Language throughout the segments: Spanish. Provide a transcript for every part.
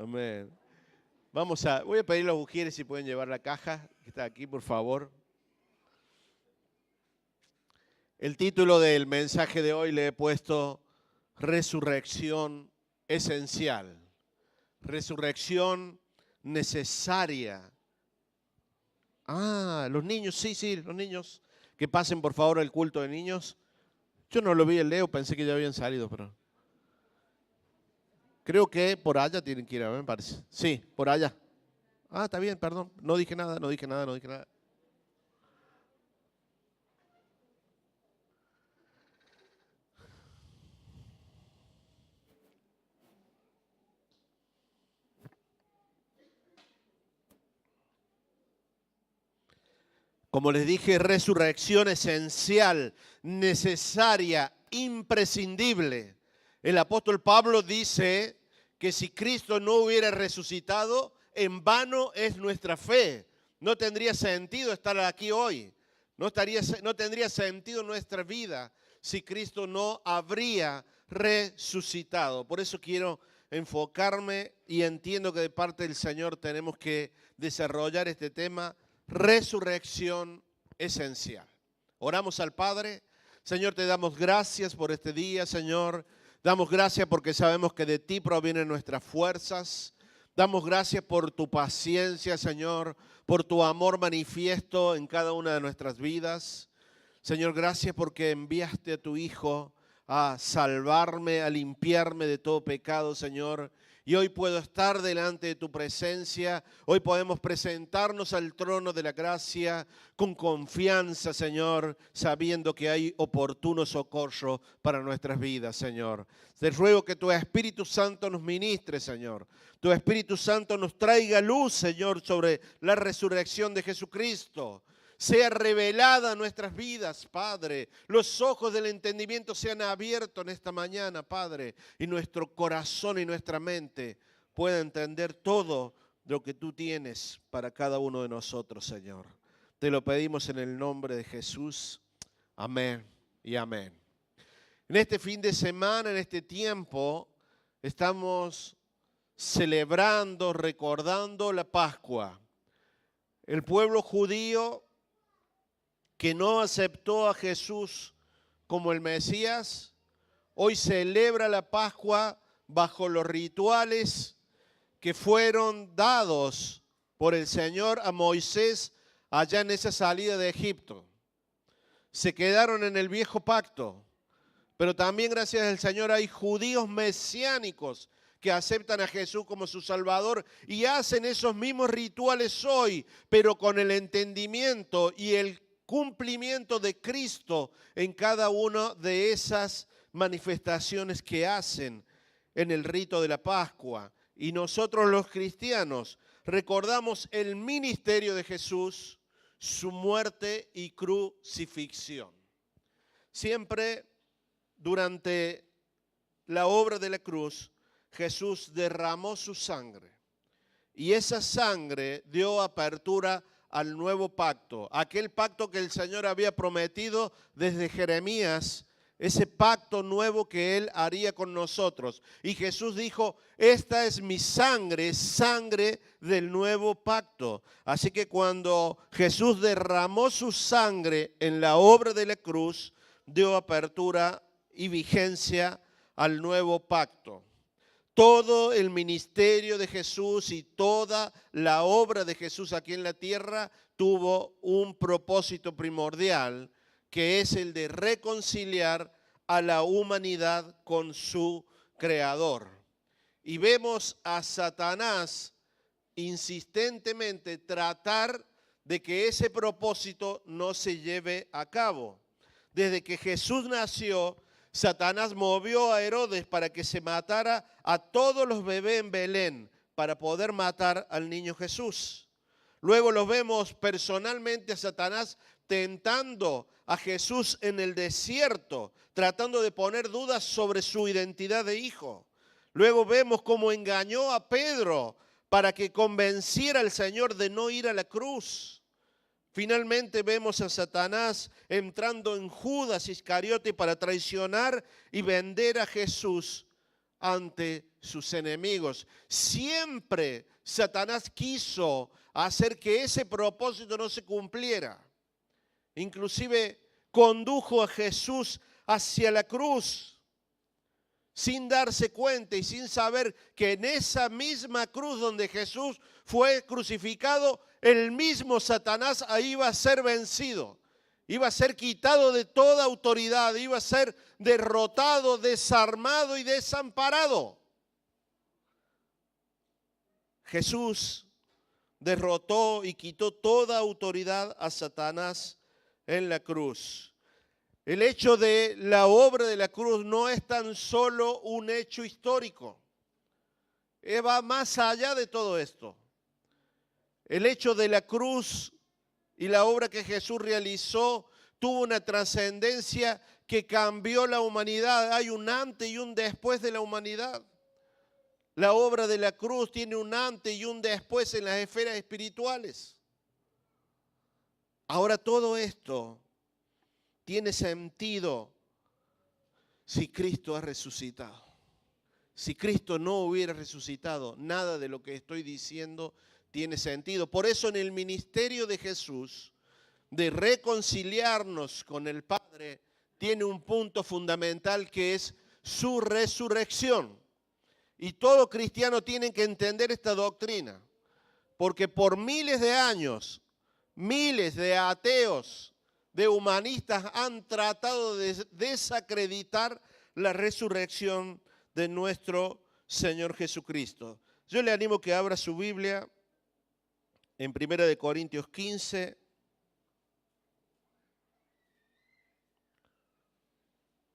Amén. Voy a pedir a los ujieres si pueden llevar la caja que está aquí, por favor. El título del mensaje de hoy le he puesto Resurrección esencial. Resurrección necesaria. Los niños, sí, los niños. Que pasen por favor al culto de niños. Yo no lo vi el Leo, pensé que ya habían salido, pero... Creo que por allá tienen que ir, me parece. Sí, por allá. Está bien, perdón. No dije nada. Como les dije, resurrección esencial, necesaria, imprescindible. El apóstol Pablo dice que si Cristo no hubiera resucitado, en vano es nuestra fe. No tendría sentido estar aquí hoy. No tendría sentido nuestra vida si Cristo no habría resucitado. Por eso quiero enfocarme y entiendo que de parte del Señor tenemos que desarrollar este tema. Resurrección esencial. Oramos al Padre. Señor, te damos gracias por este día, Señor. Damos gracias porque sabemos que de ti provienen nuestras fuerzas. Damos gracias por tu paciencia, Señor, por tu amor manifiesto en cada una de nuestras vidas. Señor, gracias porque enviaste a tu Hijo a salvarme, a limpiarme de todo pecado, Señor. Y hoy puedo estar delante de tu presencia. Hoy podemos presentarnos al trono de la gracia con confianza, Señor, sabiendo que hay oportuno socorro para nuestras vidas, Señor. Te ruego que tu Espíritu Santo nos ministre, Señor. Tu Espíritu Santo nos traiga luz, Señor, sobre la resurrección de Jesucristo. Sea revelada en nuestras vidas, Padre. Los ojos del entendimiento sean abiertos en esta mañana, Padre. Y nuestro corazón y nuestra mente pueda entender todo lo que tú tienes para cada uno de nosotros, Señor. Te lo pedimos en el nombre de Jesús. Amén y amén. En este fin de semana, en este tiempo, estamos celebrando, recordando la Pascua. El pueblo judío que no aceptó a Jesús como el Mesías, hoy celebra la Pascua bajo los rituales que fueron dados por el Señor a Moisés allá en esa salida de Egipto. Se quedaron en el viejo pacto, pero también gracias al Señor hay judíos mesiánicos que aceptan a Jesús como su Salvador y hacen esos mismos rituales hoy, pero con el entendimiento y el cumplimiento de Cristo en cada una de esas manifestaciones que hacen en el rito de la Pascua. Y nosotros los cristianos recordamos el ministerio de Jesús, su muerte y crucifixión. Siempre durante la obra de la cruz, Jesús derramó su sangre y esa sangre dio apertura al nuevo pacto, aquel pacto que el Señor había prometido desde Jeremías, ese pacto nuevo que Él haría con nosotros. Y Jesús dijo, esta es mi sangre, sangre del nuevo pacto. Así que cuando Jesús derramó su sangre en la obra de la cruz, dio apertura y vigencia al nuevo pacto. Todo el ministerio de Jesús y toda la obra de Jesús aquí en la tierra tuvo un propósito primordial, que es el de reconciliar a la humanidad con su Creador. Y vemos a Satanás insistentemente tratar de que ese propósito no se lleve a cabo. Desde que Jesús nació, Satanás movió a Herodes para que se matara a todos los bebés en Belén para poder matar al niño Jesús. Luego lo vemos personalmente a Satanás tentando a Jesús en el desierto, tratando de poner dudas sobre su identidad de hijo. Luego vemos cómo engañó a Pedro para que convenciera al Señor de no ir a la cruz. Finalmente vemos a Satanás entrando en Judas Iscariote para traicionar y vender a Jesús ante sus enemigos. Siempre Satanás quiso hacer que ese propósito no se cumpliera. Inclusive condujo a Jesús hacia la cruz sin darse cuenta y sin saber que en esa misma cruz donde Jesús fue crucificado, el mismo Satanás ahí iba a ser vencido. Iba a ser quitado de toda autoridad, iba a ser derrotado, desarmado y desamparado. Jesús derrotó y quitó toda autoridad a Satanás en la cruz. El hecho de la obra de la cruz no es tan solo un hecho histórico. Va más allá de todo esto. El hecho de la cruz y la obra que Jesús realizó tuvo una trascendencia que cambió la humanidad. Hay un antes y un después de la humanidad. La obra de la cruz tiene un antes y un después en las esferas espirituales. Ahora todo esto tiene sentido si Cristo ha resucitado. Si Cristo no hubiera resucitado, nada de lo que estoy diciendo tiene sentido. Por eso en el ministerio de Jesús, de reconciliarnos con el Padre, tiene un punto fundamental que es su resurrección. Y todo cristiano tiene que entender esta doctrina, porque por miles de años, miles de ateos, de humanistas han tratado de desacreditar la resurrección de nuestro Señor Jesucristo. Yo le animo que abra su Biblia en 1 Corintios 15.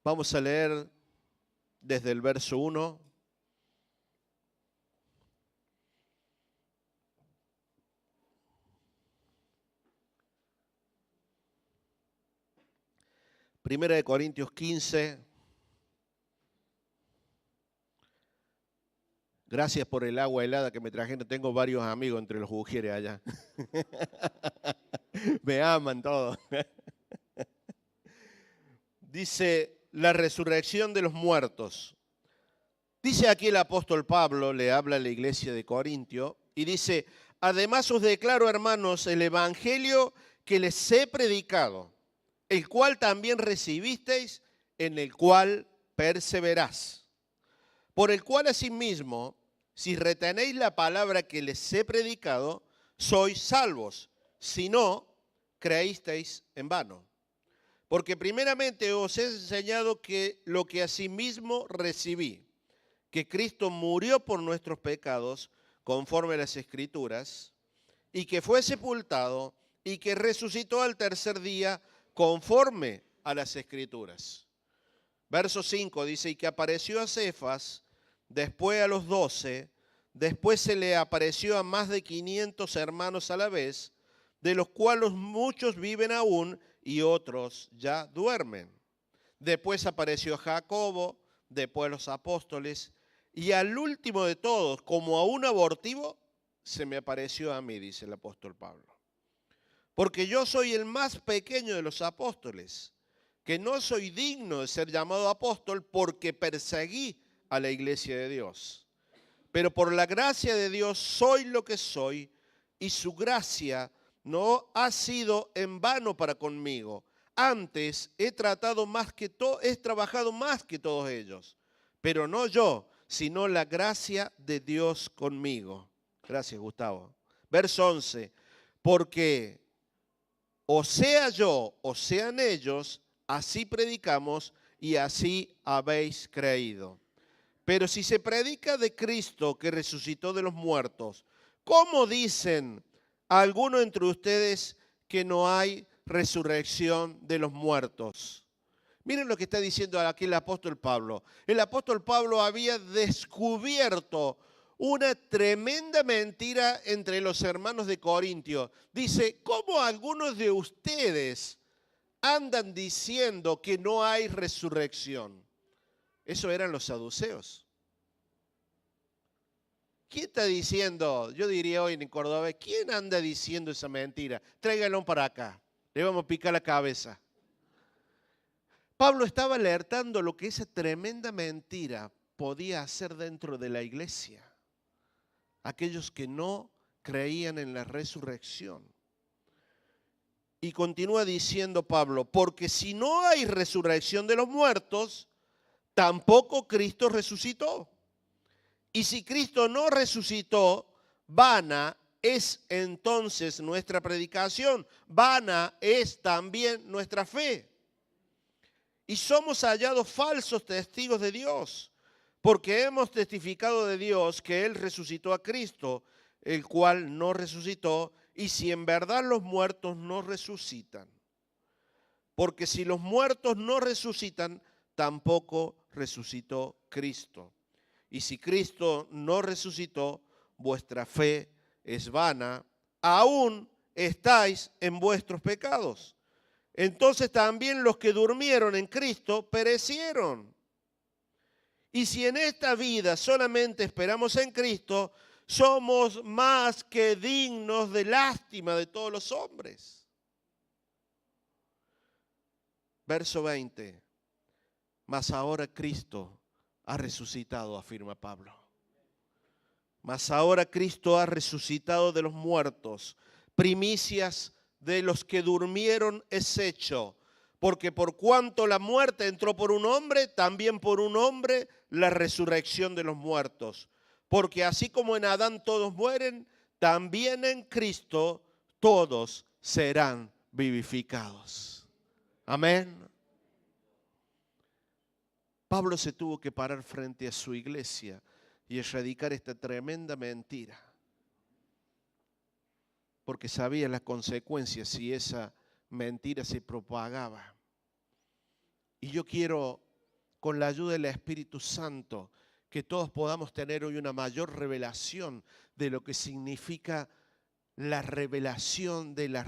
Vamos a leer desde el verso 1. Primera de Corintios 15. Gracias por el agua helada que me trajeron. Tengo varios amigos entre los ujieres allá. Me aman todos. Dice la resurrección de los muertos. Dice aquí el apóstol Pablo, le habla a la iglesia de Corintio, y dice: además os declaro, hermanos, el evangelio que les he predicado, el cual también recibisteis, en el cual perseverás. Por el cual asimismo, si retenéis la palabra que les he predicado, sois salvos. Si no, creísteis en vano. Porque primeramente os he enseñado que lo que asimismo recibí, que Cristo murió por nuestros pecados, conforme a las Escrituras, y que fue sepultado, y que resucitó al tercer día, conforme a las Escrituras. Verso 5 dice: y que apareció a Cefas, después a los 12, después se le apareció a más de 500 hermanos a la vez, de los cuales muchos viven aún y otros ya duermen. Después apareció a Jacobo, después a los apóstoles, y al último de todos, como a un abortivo, se me apareció a mí, dice el apóstol Pablo. Porque yo soy el más pequeño de los apóstoles, que no soy digno de ser llamado apóstol porque perseguí a la iglesia de Dios. Pero por la gracia de Dios soy lo que soy, y su gracia no ha sido en vano para conmigo. Antes he trabajado más que todos ellos, pero no yo, sino la gracia de Dios conmigo. Gracias, Gustavo. Verso 11. Porque o sea yo, o sean ellos, así predicamos y así habéis creído. Pero si se predica de Cristo que resucitó de los muertos, ¿cómo dicen algunos entre ustedes que no hay resurrección de los muertos? Miren lo que está diciendo aquí el apóstol Pablo. El apóstol Pablo había descubierto una tremenda mentira entre los hermanos de Corintio. Dice: ¿cómo algunos de ustedes andan diciendo que no hay resurrección? Eso eran los saduceos. ¿Quién está diciendo? Yo diría hoy en Córdoba, ¿quién anda diciendo esa mentira? Tráiganlo para acá, le vamos a picar la cabeza. Pablo estaba alertando lo que esa tremenda mentira podía hacer dentro de la iglesia. Aquellos que no creían en la resurrección. Y continúa diciendo Pablo, porque si no hay resurrección de los muertos, tampoco Cristo resucitó. Y si Cristo no resucitó, vana es entonces nuestra predicación, vana es también nuestra fe. Y somos hallados falsos testigos de Dios, porque hemos testificado de Dios que Él resucitó a Cristo, el cual no resucitó, y si en verdad los muertos no resucitan. Porque si los muertos no resucitan, tampoco resucitó Cristo. Y si Cristo no resucitó, vuestra fe es vana, aún estáis en vuestros pecados. Entonces también los que durmieron en Cristo perecieron. Y si en esta vida solamente esperamos en Cristo, somos más que dignos de lástima de todos los hombres. Verso 20. Mas ahora Cristo ha resucitado, afirma Pablo. Mas ahora Cristo ha resucitado de los muertos, primicias de los que durmieron es hecho. Porque por cuanto la muerte entró por un hombre, también por un hombre la resurrección de los muertos. Porque así como en Adán todos mueren, también en Cristo todos serán vivificados. Amén. Pablo se tuvo que parar frente a su iglesia y erradicar esta tremenda mentira. Porque sabía las consecuencias si esa mentira se propagaba. Y yo quiero, con la ayuda del Espíritu Santo, que todos podamos tener hoy una mayor revelación de lo que significa la revelación de la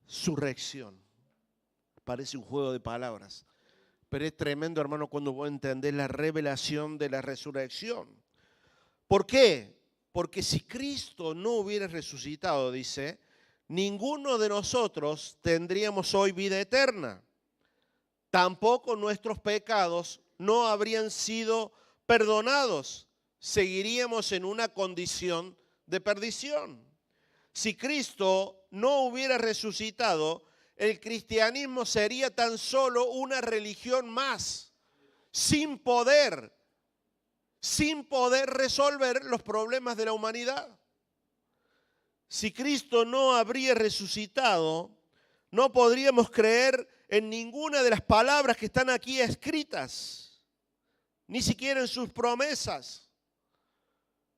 resurrección. Parece un juego de palabras, pero es tremendo, hermano, cuando vos entendés la revelación de la resurrección. ¿Por qué? Porque si Cristo no hubiera resucitado, dice, ninguno de nosotros tendríamos hoy vida eterna. Tampoco nuestros pecados no habrían sido perdonados. Seguiríamos en una condición de perdición. Si Cristo no hubiera resucitado, el cristianismo sería tan solo una religión más, sin poder resolver los problemas de la humanidad. Si Cristo no habría resucitado, no podríamos creer en ninguna de las palabras que están aquí escritas, ni siquiera en sus promesas.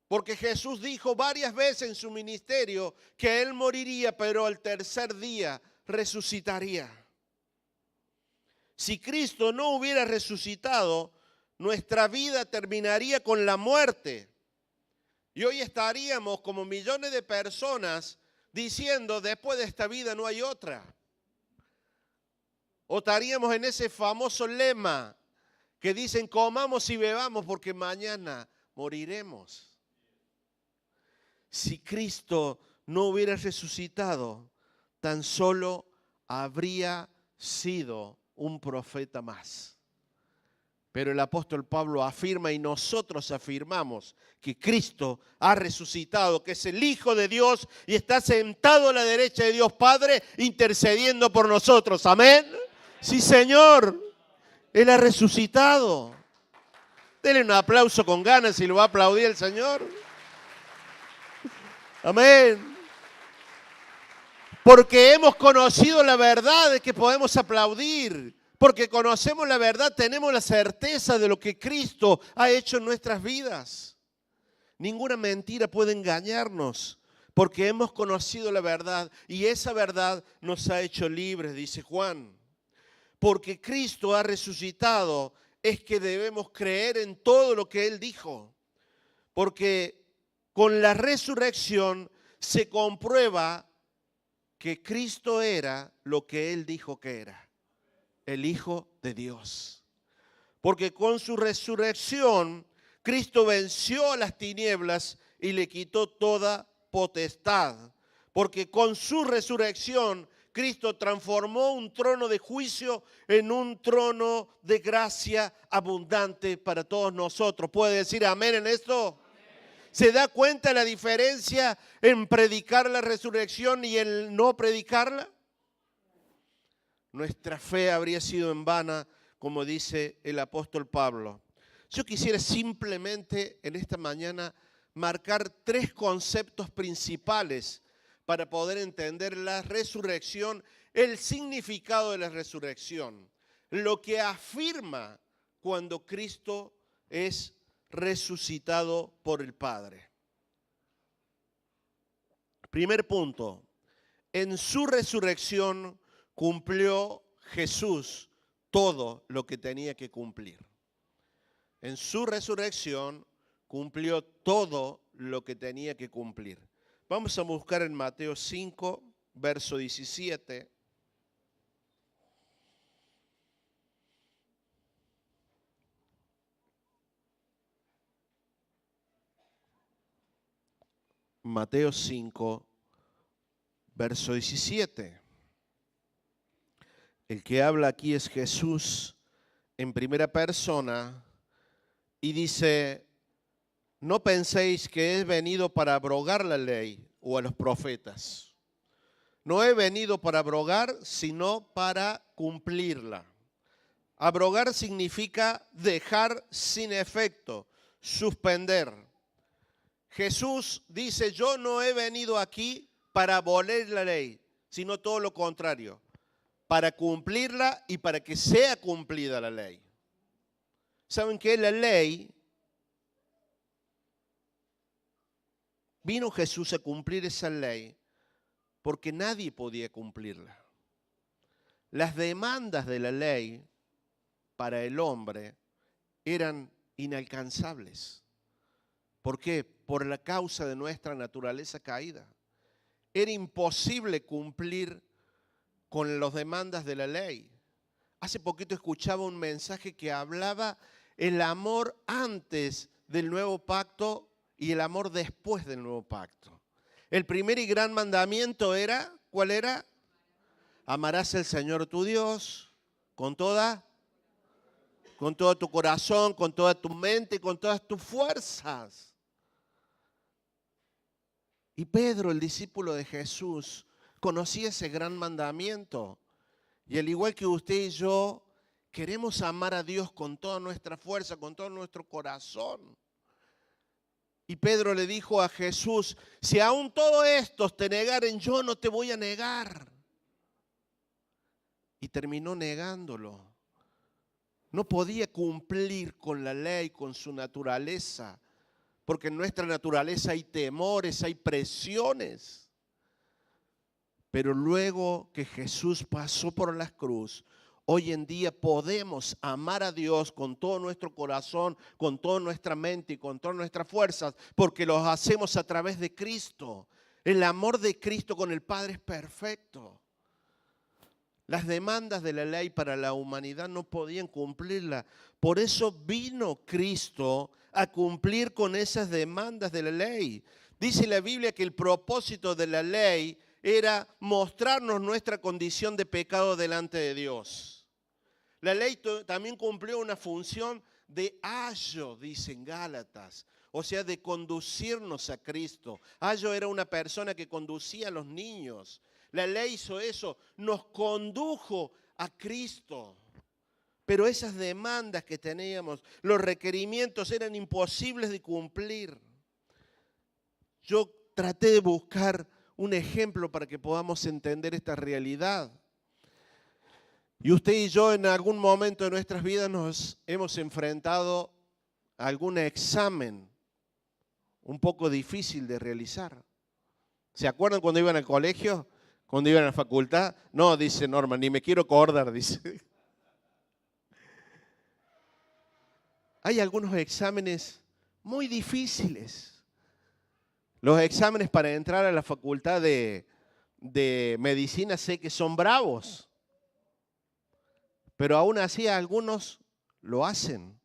Porque Jesús dijo varias veces en su ministerio que Él moriría, pero al tercer día resucitaría. Si Cristo no hubiera resucitado, nuestra vida terminaría con la muerte. Y hoy estaríamos como millones de personas diciendo, después de esta vida no hay otra. O estaríamos en ese famoso lema que dicen, comamos y bebamos porque mañana moriremos. Si Cristo no hubiera resucitado, tan solo habría sido un profeta más. Pero el apóstol Pablo afirma y nosotros afirmamos que Cristo ha resucitado, que es el Hijo de Dios y está sentado a la derecha de Dios Padre intercediendo por nosotros. Amén. Sí, Señor, Él ha resucitado. Denle un aplauso con ganas si lo va a aplaudir el Señor. Amén. Porque hemos conocido la verdad de que podemos aplaudir. Porque conocemos la verdad, tenemos la certeza de lo que Cristo ha hecho en nuestras vidas. Ninguna mentira puede engañarnos, porque hemos conocido la verdad y esa verdad nos ha hecho libres, dice Juan. Porque Cristo ha resucitado, es que debemos creer en todo lo que Él dijo. Porque con la resurrección se comprueba que Cristo era lo que Él dijo que era. El Hijo de Dios. Porque con su resurrección, Cristo venció a las tinieblas y le quitó toda potestad. Porque con su resurrección, Cristo transformó un trono de juicio en un trono de gracia abundante para todos nosotros. ¿Puede decir amén en esto? ¿Se da cuenta la diferencia en predicar la resurrección y en no predicarla? Nuestra fe habría sido en vana, como dice el apóstol Pablo. Yo quisiera simplemente en esta mañana marcar 3 conceptos principales para poder entender la resurrección, el significado de la resurrección, lo que afirma cuando Cristo es resucitado por el Padre. Primer punto, en su resurrección cumplió Jesús todo lo que tenía que cumplir. En su resurrección cumplió todo lo que tenía que cumplir. Vamos a buscar en Mateo 5, verso 17. Mateo 5, verso 17. El que habla aquí es Jesús en primera persona y dice: no penséis que he venido para abrogar la ley o a los profetas. No he venido para abrogar, sino para cumplirla. Abrogar significa dejar sin efecto, suspender. Jesús dice: yo no he venido aquí para abolir la ley, sino todo lo contrario, para cumplirla y para que sea cumplida la ley. ¿Saben qué? La ley, vino Jesús a cumplir esa ley porque nadie podía cumplirla. Las demandas de la ley para el hombre eran inalcanzables. ¿Por qué? Por la causa de nuestra naturaleza caída. Era imposible cumplir con las demandas de la ley. Hace poquito escuchaba un mensaje que hablaba el amor antes del nuevo pacto y el amor después del nuevo pacto. El primer y gran mandamiento era, ¿cuál era? Amarás al Señor tu Dios con todo tu corazón, con toda tu mente, con todas tus fuerzas. Y Pedro, el discípulo de Jesús, conocía ese gran mandamiento. Y al igual que usted y yo, queremos amar a Dios con toda nuestra fuerza, con todo nuestro corazón. Y Pedro le dijo a Jesús: si aún todos estos te negaren, yo no te voy a negar. Y terminó negándolo. No podía cumplir con la ley, con su naturaleza, porque en nuestra naturaleza hay temores, hay presiones. Pero luego que Jesús pasó por la cruz, hoy en día podemos amar a Dios con todo nuestro corazón, con toda nuestra mente y con todas nuestras fuerzas, porque lo hacemos a través de Cristo. El amor de Cristo con el Padre es perfecto. Las demandas de la ley para la humanidad no podían cumplirla. Por eso vino Cristo a cumplir con esas demandas de la ley. Dice la Biblia que el propósito de la ley era mostrarnos nuestra condición de pecado delante de Dios. La ley también cumplió una función de ayo, dice en Gálatas, o sea, de conducirnos a Cristo. Ayo era una persona que conducía a los niños. La ley hizo eso, nos condujo a Cristo. Pero esas demandas que teníamos, los requerimientos eran imposibles de cumplir. Yo traté de buscar un ejemplo para que podamos entender esta realidad. Y usted y yo en algún momento de nuestras vidas nos hemos enfrentado a algún examen un poco difícil de realizar. ¿Se acuerdan cuando iban al colegio? Cuando iban a la facultad. No, dice Norma, ni me quiero acordar, dice. Hay algunos exámenes muy difíciles. Los exámenes para entrar a la facultad de medicina sé que son bravos, pero aún así algunos lo hacen.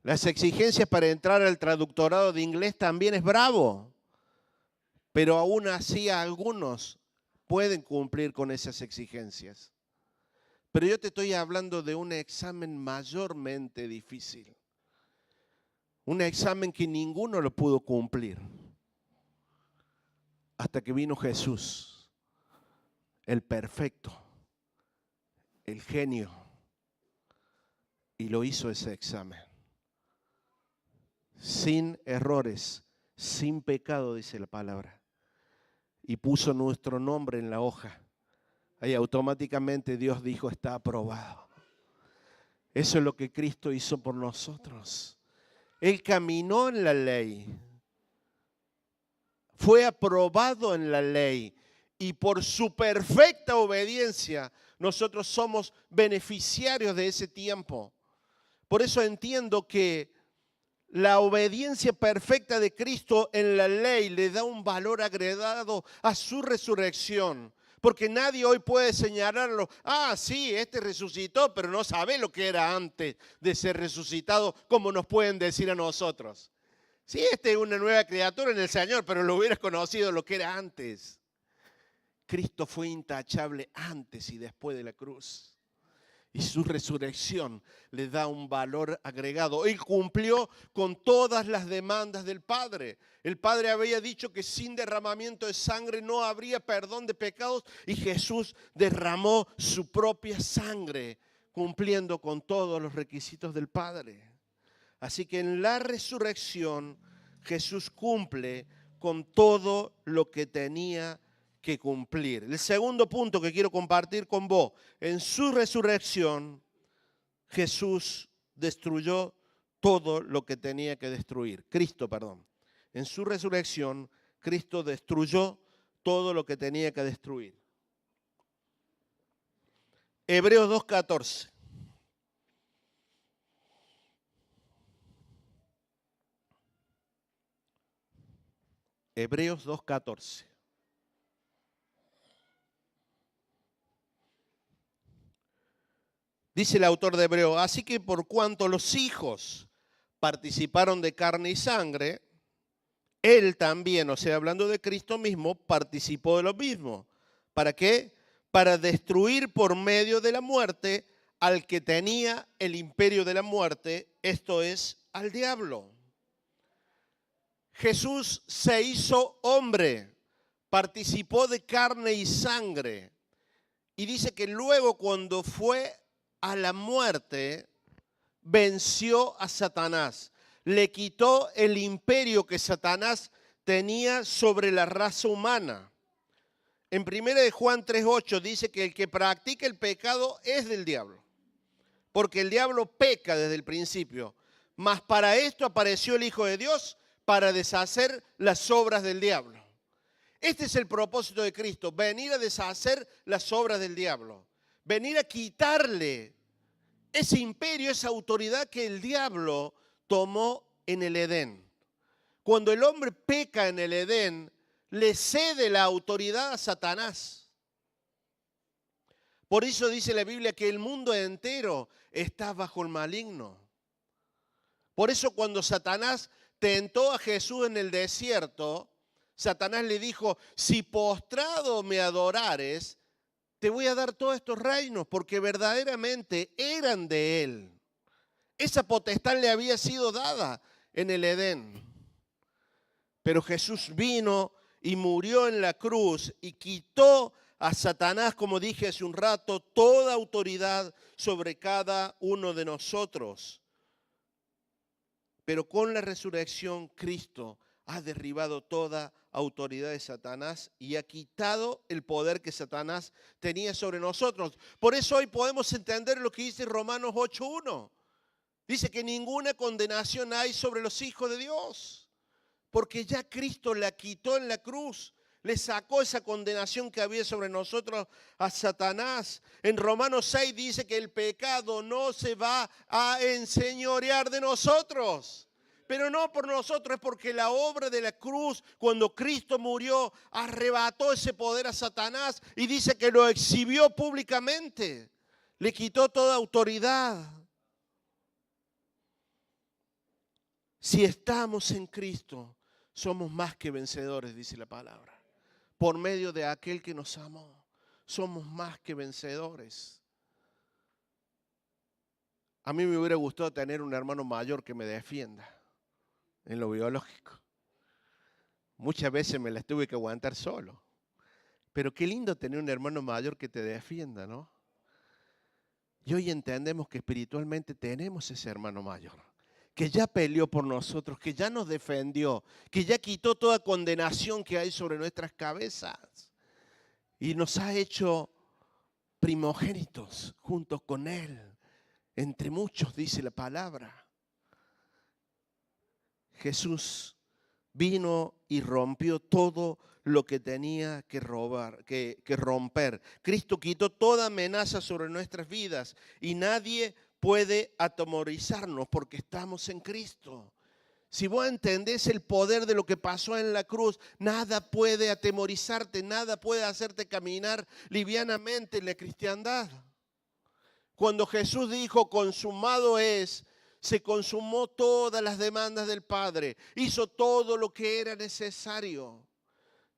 Las exigencias para entrar al traductorado de inglés también es bravo, pero aún así algunos pueden cumplir con esas exigencias. Pero yo te estoy hablando de un examen mayormente difícil. Un examen que ninguno lo pudo cumplir. Hasta que vino Jesús, el perfecto, el genio, y lo hizo ese examen. Sin errores, sin pecado, dice la palabra. Y puso nuestro nombre en la hoja. Ahí automáticamente Dios dijo, está aprobado. Eso es lo que Cristo hizo por nosotros. Él caminó en la ley. Fue aprobado en la ley. Y por su perfecta obediencia, nosotros somos beneficiarios de ese tiempo. Por eso entiendo que la obediencia perfecta de Cristo en la ley le da un valor agregado a su resurrección. Porque nadie hoy puede señalarlo, sí, este resucitó, pero no sabe lo que era antes de ser resucitado, como nos pueden decir a nosotros. Sí, este es una nueva criatura en el Señor, pero lo hubieras conocido lo que era antes. Cristo fue intachable antes y después de la cruz. Y su resurrección le da un valor agregado. Él cumplió con todas las demandas del Padre. El Padre había dicho que sin derramamiento de sangre no habría perdón de pecados y Jesús derramó su propia sangre, cumpliendo con todos los requisitos del Padre. Así que en la resurrección Jesús cumple con todo lo que tenía que cumplir. El segundo punto que quiero compartir con vos, en su resurrección Jesús destruyó todo lo que tenía que destruir. En su resurrección Cristo destruyó todo lo que tenía que destruir. Hebreos 2:14. Hebreos 2:14. Dice el autor de Hebreos, así que por cuanto los hijos participaron de carne y sangre, él también, o sea, hablando de Cristo mismo, participó de lo mismo. ¿Para qué? Para destruir por medio de la muerte al que tenía el imperio de la muerte, esto es, al diablo. Jesús se hizo hombre, participó de carne y sangre. Y dice que luego cuando fue a la muerte, venció a Satanás. Le quitó el imperio que Satanás tenía sobre la raza humana. En 1 de Juan 3:8 dice que el que practica el pecado es del diablo. Porque el diablo peca desde el principio. Mas para esto apareció el Hijo de Dios, para deshacer las obras del diablo. Este es el propósito de Cristo, venir a deshacer las obras del diablo. Venir a quitarle ese imperio, esa autoridad que el diablo tomó en el Edén. Cuando el hombre peca en el Edén, le cede la autoridad a Satanás. Por eso dice la Biblia que el mundo entero está bajo el maligno. Por eso cuando Satanás tentó a Jesús en el desierto, Satanás le dijo, si postrado me adorares, te voy a dar todos estos reinos, porque verdaderamente eran de él. Esa potestad le había sido dada en el Edén. Pero Jesús vino y murió en la cruz y quitó a Satanás, como dije hace un rato, toda autoridad sobre cada uno de nosotros. Pero con la resurrección, Cristo ha derribado toda autoridad de Satanás y ha quitado el poder que Satanás tenía sobre nosotros. Por eso hoy podemos entender lo que dice Romanos 8:1. Dice que ninguna condenación hay sobre los hijos de Dios, porque ya Cristo la quitó en la cruz. Le sacó esa condenación que había sobre nosotros a Satanás. En Romanos 6 dice que el pecado no se va a enseñorear de nosotros. Pero no por nosotros, es porque la obra de la cruz, cuando Cristo murió, arrebató ese poder a Satanás y dice que lo exhibió públicamente. Le quitó toda autoridad. Si estamos en Cristo, somos más que vencedores, dice la palabra. por medio de aquel que nos amó. Somos más que vencedores. A mí me hubiera gustado tener un hermano mayor que me defienda en lo biológico. Muchas veces me las tuve que aguantar solo. Pero qué lindo tener un hermano mayor que te defienda, ¿no? Y hoy entendemos que espiritualmente tenemos ese hermano mayor, que ya peleó por nosotros, que ya nos defendió, que ya quitó toda condenación que hay sobre nuestras cabezas y nos ha hecho primogénitos junto con Él, entre muchos, dice la palabra. Jesús vino y rompió todo lo que tenía que romper. Cristo quitó toda amenaza sobre nuestras vidas y nadie puede atemorizarnos porque estamos en Cristo. Si vos entendés el poder de lo que pasó en la cruz, nada puede atemorizarte, nada puede hacerte caminar livianamente en la cristiandad. Cuando Jesús dijo, consumado es, se consumó todas las demandas del Padre, hizo todo lo que era necesario.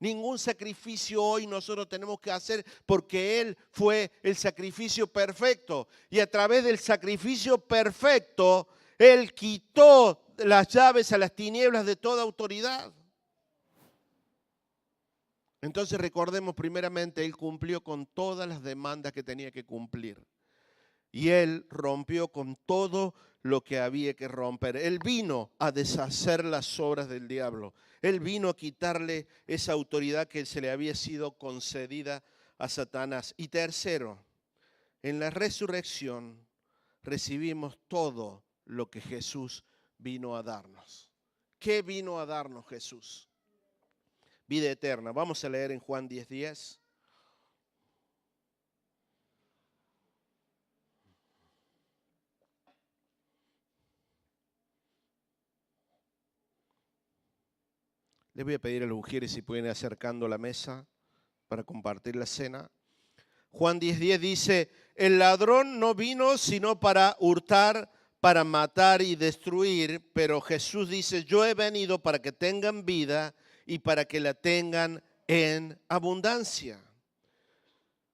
Ningún sacrificio hoy nosotros tenemos que hacer porque Él fue el sacrificio perfecto. Y a través del sacrificio perfecto, Él quitó las llaves a las tinieblas de toda autoridad. Entonces recordemos primeramente, Él cumplió con todas las demandas que tenía que cumplir. Y Él rompió con todo lo que había que romper. Él vino a deshacer las obras del diablo. Él vino a quitarle esa autoridad que se le había sido concedida a Satanás. Y tercero, en la resurrección recibimos todo lo que Jesús vino a darnos. ¿Qué vino a darnos Jesús? Vida eterna. Vamos a leer en Juan 10:10. Les voy a pedir a los ujieres si pueden ir acercando la mesa para compartir la cena. Juan 10:10 dice, el ladrón no vino sino para hurtar, para matar y destruir, pero Jesús dice, yo he venido para que tengan vida y para que la tengan en abundancia.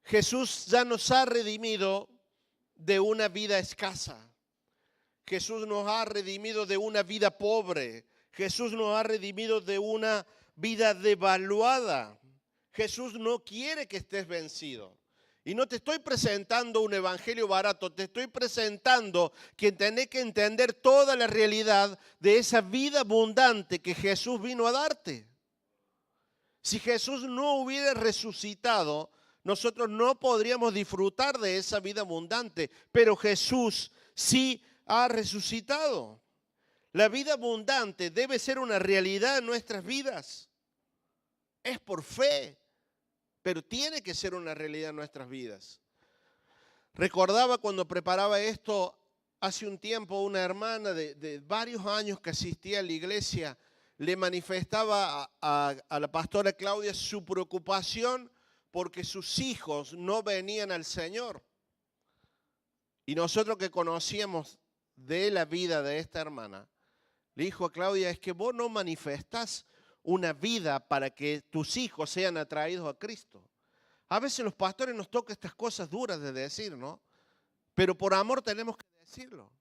Jesús ya nos ha redimido de una vida escasa. Jesús nos ha redimido de una vida pobre. Jesús nos ha redimido de una vida devaluada. Jesús no quiere que estés vencido. Y no te estoy presentando un evangelio barato, te estoy presentando que tenés que entender toda la realidad de esa vida abundante que Jesús vino a darte. Si Jesús no hubiera resucitado, nosotros no podríamos disfrutar de esa vida abundante, pero Jesús sí ha resucitado. La vida abundante debe ser una realidad en nuestras vidas. Es por fe, pero tiene que ser una realidad en nuestras vidas. Recordaba cuando preparaba esto hace un tiempo, una hermana de varios años que asistía a la iglesia, le manifestaba a la pastora Claudia su preocupación porque sus hijos no venían al Señor. Y nosotros que conocíamos de la vida de esta hermana, le dijo a Claudia, es que vos no manifestás una vida para que tus hijos sean atraídos a Cristo. A veces los pastores nos tocan estas cosas duras de decir, ¿no? Pero por amor tenemos que decirlo.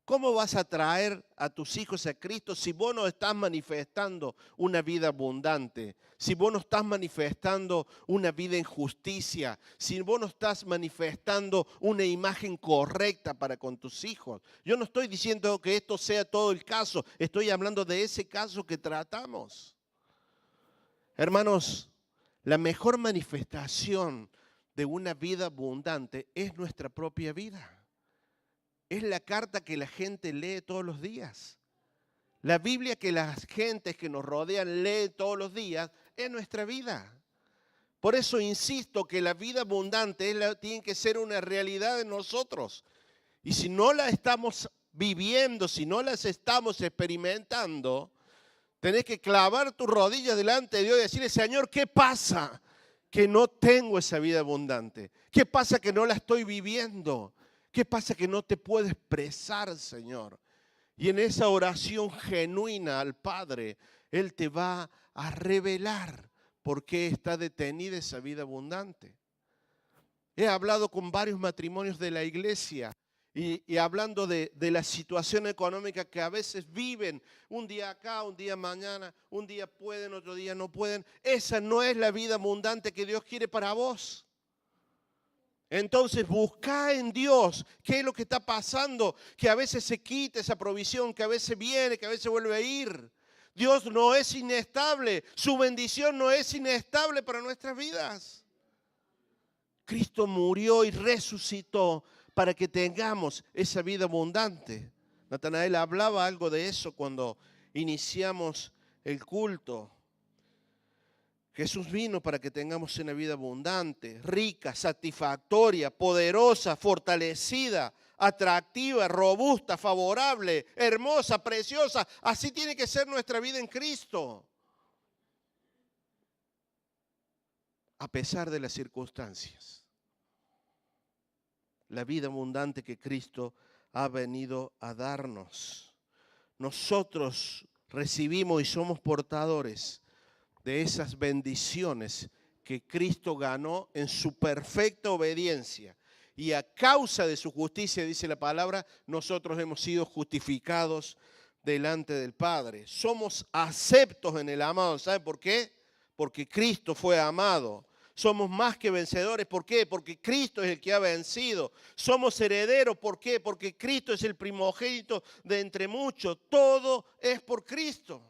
¿Cómo vas a traer a tus hijos a Cristo si vos no estás manifestando una vida abundante? Si vos no estás manifestando una vida en justicia, si vos no estás manifestando una imagen correcta para con tus hijos. Yo no estoy diciendo que esto sea todo el caso, estoy hablando de ese caso que tratamos. Hermanos, la mejor manifestación de una vida abundante es nuestra propia vida. Es la carta que la gente lee todos los días. La Biblia que las gentes que nos rodean leen todos los días es nuestra vida. Por eso insisto que la vida abundante tiene que ser una realidad en nosotros. Y si no la estamos viviendo, si no las estamos experimentando, tenés que clavar tus rodillas delante de Dios y decirle, Señor, ¿qué pasa que no tengo esa vida abundante? ¿Qué pasa que no la estoy viviendo? ¿Qué pasa que no te puedo expresar, Señor? Y en esa oración genuina al Padre, Él te va a revelar ¿Por qué está detenida esa vida abundante? He hablado con varios matrimonios de la iglesia y hablando de la situación económica que a veces viven, un día acá, un día mañana, un día pueden, otro día no pueden. Esa no es la vida abundante que Dios quiere para vos. Entonces busca en Dios qué es lo que está pasando, que a veces se quita esa provisión, que a veces viene, que a veces vuelve a ir. Dios no es inestable, su bendición no es inestable para nuestras vidas. Cristo murió y resucitó para que tengamos esa vida abundante. Natanael hablaba algo de eso cuando iniciamos el culto. Jesús vino para que tengamos una vida abundante, rica, satisfactoria, poderosa, fortalecida, atractiva, robusta, favorable, hermosa, preciosa. Así tiene que ser nuestra vida en Cristo. A pesar de las circunstancias. La vida abundante que Cristo ha venido a darnos. Nosotros recibimos y somos portadores de esas bendiciones que Cristo ganó en su perfecta obediencia. Y a causa de su justicia, dice la palabra, nosotros hemos sido justificados delante del Padre. Somos aceptos en el amado. ¿Sabe por qué? Porque Cristo fue amado. Somos más que vencedores. ¿Por qué? Porque Cristo es el que ha vencido. Somos herederos. ¿Por qué? Porque Cristo es el primogénito de entre muchos. Todo es por Cristo.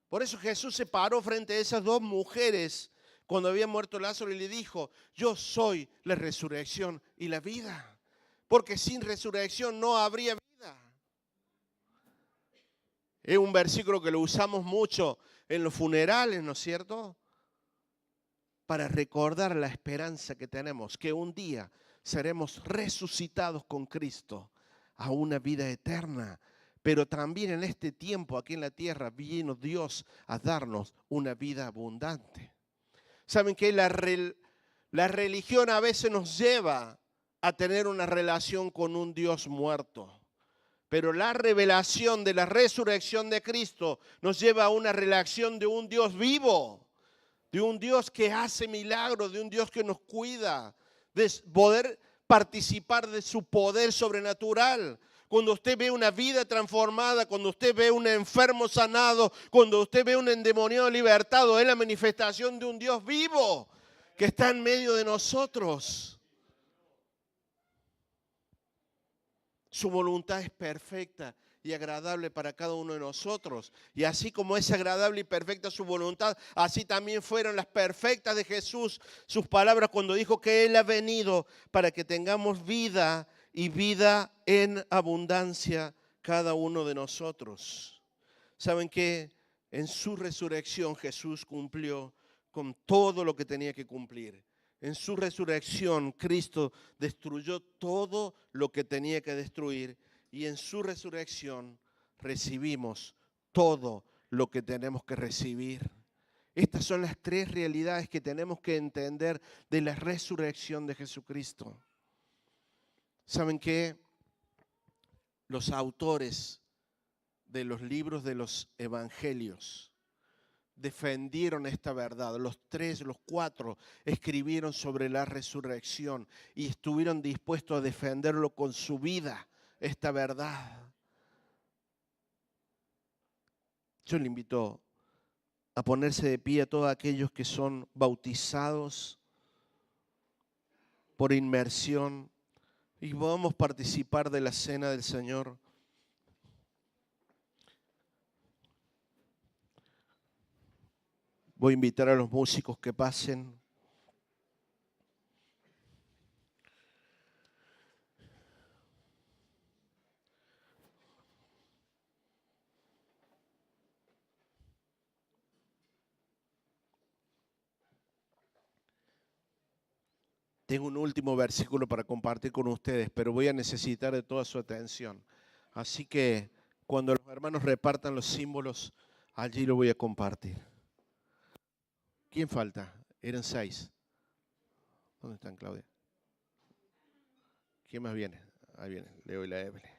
Por eso Jesús se paró frente a esas dos mujeres cuando había muerto Lázaro y le dijo, yo soy la resurrección y la vida. Porque sin resurrección no habría vida. Es un versículo que lo usamos mucho en los funerales, ¿no es cierto? Para recordar la esperanza que tenemos, que un día seremos resucitados con Cristo a una vida eterna. Pero también en este tiempo aquí en la tierra vino Dios a darnos una vida abundante. ¿Saben qué? La religión a veces nos lleva a tener una relación con un Dios muerto. Pero la revelación de la resurrección de Cristo nos lleva a una relación de un Dios vivo, de un Dios que hace milagros, de un Dios que nos cuida, de poder participar de su poder sobrenatural. Cuando usted ve una vida transformada, cuando usted ve un enfermo sanado, cuando usted ve un endemoniado libertado, es la manifestación de un Dios vivo que está en medio de nosotros. Su voluntad es perfecta y agradable para cada uno de nosotros. Y así como es agradable y perfecta su voluntad, así también fueron las perfectas de Jesús, sus palabras cuando dijo que Él ha venido para que tengamos vida y vida en abundancia cada uno de nosotros. ¿Saben qué? En su resurrección Jesús cumplió con todo lo que tenía que cumplir. En su resurrección, Cristo destruyó todo lo que tenía que destruir y en su resurrección recibimos todo lo que tenemos que recibir. Estas son las tres realidades que tenemos que entender de la resurrección de Jesucristo. ¿Saben qué? Los autores de los libros de los evangelios defendieron esta verdad. Los cuatro escribieron sobre la resurrección y estuvieron dispuestos a defenderlo con su vida, esta verdad. Yo le invito a ponerse de pie a todos aquellos que son bautizados por inmersión y podamos participar de la cena del Señor. Voy a invitar a los músicos que pasen. Tengo un último versículo para compartir con ustedes, pero voy a necesitar de toda su atención. Así que cuando los hermanos repartan los símbolos, allí lo voy a compartir. ¿Quién falta? Eran 6. ¿Dónde están, Claudia? ¿Quién más viene? Ahí viene, Leo y la Evelyn.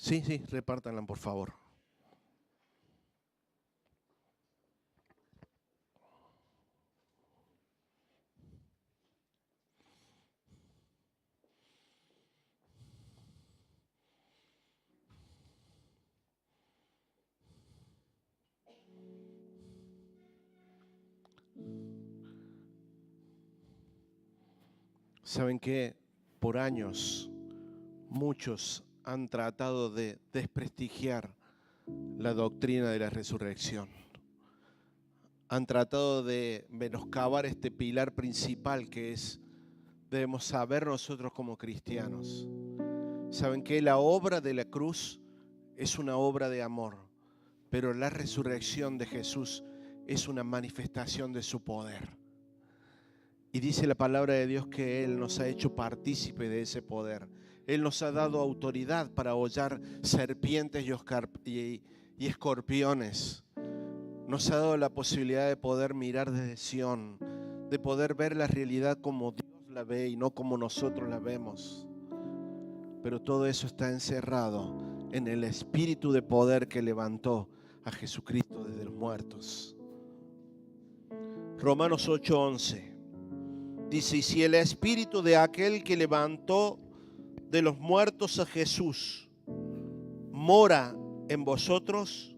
Sí, repártanla, por favor. ¿Saben qué? Por años, muchos han tratado de desprestigiar la doctrina de la resurrección. Han tratado de menoscabar este pilar principal que debemos saber nosotros como cristianos. ¿Saben qué? La obra de la cruz es una obra de amor, pero la resurrección de Jesús es una manifestación de su poder. Y dice la palabra de Dios que Él nos ha hecho partícipe de ese poder. Él nos ha dado autoridad para hollar serpientes y escorpiones. Nos ha dado la posibilidad de poder mirar desde Sión, de poder ver la realidad como Dios la ve y no como nosotros la vemos. Pero todo eso está encerrado en el espíritu de poder que levantó a Jesucristo desde los muertos. Romanos 8:11 dice: y si el espíritu de aquel que levantó de los muertos a Jesús mora en vosotros,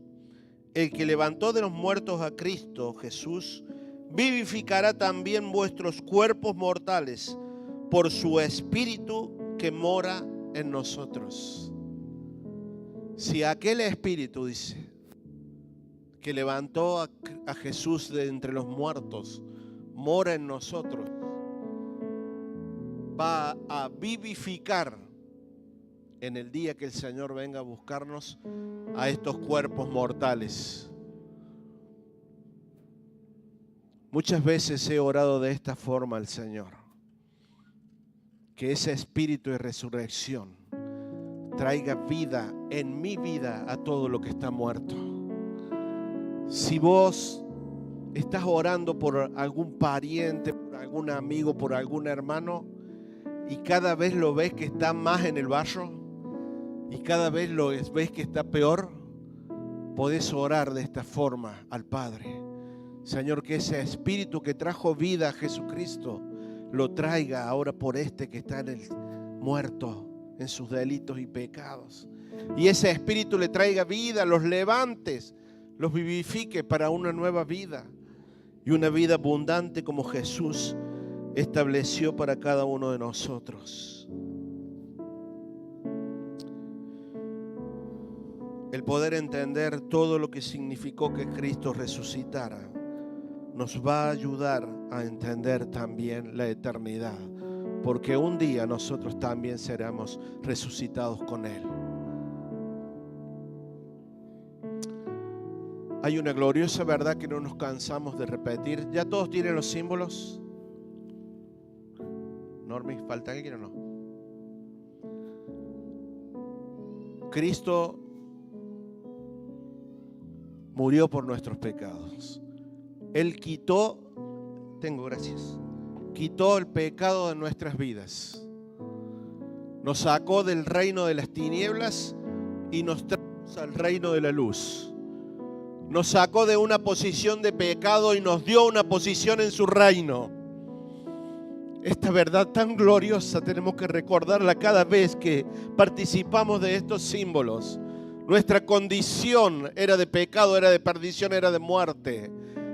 el que levantó de los muertos a Cristo Jesús vivificará también vuestros cuerpos mortales por su espíritu que mora en nosotros. Si aquel espíritu, dice, que levantó a Jesús de entre los muertos mora en nosotros, va a vivificar en el día que el Señor venga a buscarnos a estos cuerpos mortales. Muchas veces he orado de esta forma al Señor, que ese espíritu de resurrección traiga vida en mi vida a todo lo que está muerto. Si vos estás orando por algún pariente, por algún amigo, por algún hermano, y cada vez lo ves que está más en el barro, y cada vez lo ves que está peor, podés orar de esta forma al Padre. Señor, que ese espíritu que trajo vida a Jesucristo lo traiga ahora por este que está en el muerto en sus delitos y pecados. Y ese espíritu le traiga vida, los levantes, los vivifique para una nueva vida y una vida abundante como Jesús estableció para cada uno de nosotros. El poder entender todo lo que significó que Cristo resucitara nos va a ayudar a entender también la eternidad, porque un día nosotros también seremos resucitados con Él. Hay una gloriosa verdad que no nos cansamos de repetir. ¿Ya todos tienen los símbolos? Normi, ¿falta alguien o no? Cristo murió por nuestros pecados. Él quitó el pecado de nuestras vidas. Nos sacó del reino de las tinieblas y nos trajo al reino de la luz. Nos sacó de una posición de pecado y nos dio una posición en su reino. Esta verdad tan gloriosa tenemos que recordarla cada vez que participamos de estos símbolos. Nuestra condición era de pecado, era de perdición, era de muerte.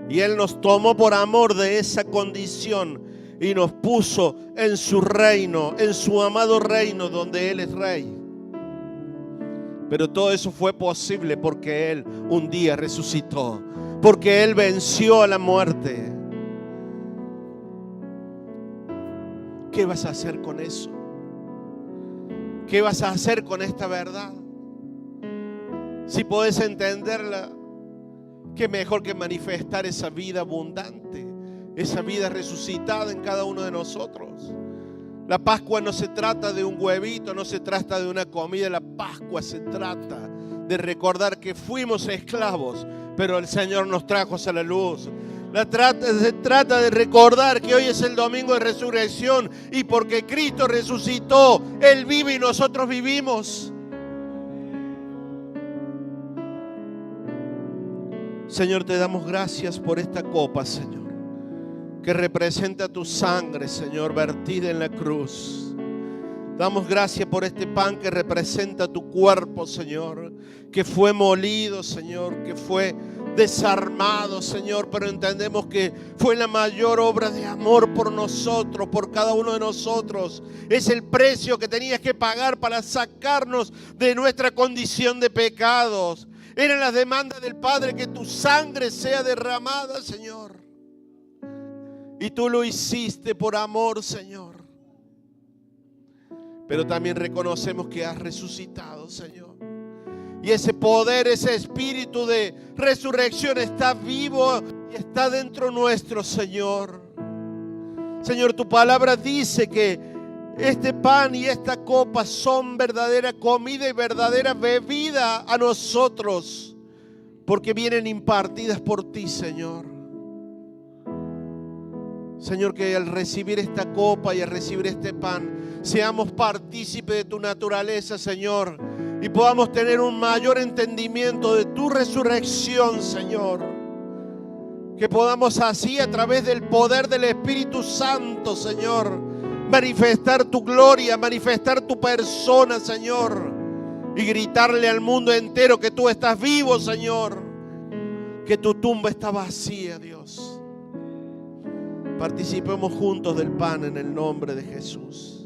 Y Él nos tomó por amor de esa condición y nos puso en su reino, en su amado reino donde Él es rey. Pero todo eso fue posible porque Él un día resucitó, porque Él venció a la muerte. ¿Qué vas a hacer con eso? ¿Qué vas a hacer con esta verdad? Si podés entenderla, qué mejor que manifestar esa vida abundante, esa vida resucitada en cada uno de nosotros. La Pascua no se trata de un huevito, no se trata de una comida. La Pascua se trata de recordar que fuimos esclavos, pero el Señor nos trajo a la luz. Se trata de recordar que hoy es el domingo de resurrección y porque Cristo resucitó, Él vive y nosotros vivimos. Señor, te damos gracias por esta copa, Señor, que representa tu sangre, Señor, vertida en la cruz. Damos gracias por este pan que representa tu cuerpo, Señor, que fue molido, Señor, que fue desarmado, Señor, pero entendemos que fue la mayor obra de amor por nosotros, por cada uno de nosotros. Es el precio que tenías que pagar para sacarnos de nuestra condición de pecados. Eran las demandas del Padre, que tu sangre sea derramada, Señor. Y tú lo hiciste por amor, Señor. Pero también reconocemos que has resucitado, Señor. Y ese poder, ese espíritu de resurrección está vivo y está dentro nuestro, Señor. Señor, tu palabra dice que este pan y esta copa son verdadera comida y verdadera bebida a nosotros, porque vienen impartidas por ti, Señor. Señor, que al recibir esta copa y al recibir este pan, seamos partícipes de tu naturaleza, Señor, y podamos tener un mayor entendimiento de tu resurrección, Señor. Que podamos así, a través del poder del Espíritu Santo, Señor, manifestar tu gloria, manifestar tu persona, Señor, y gritarle al mundo entero que tú estás vivo, Señor, que tu tumba está vacía, Dios. Participemos juntos del pan en el nombre de Jesús.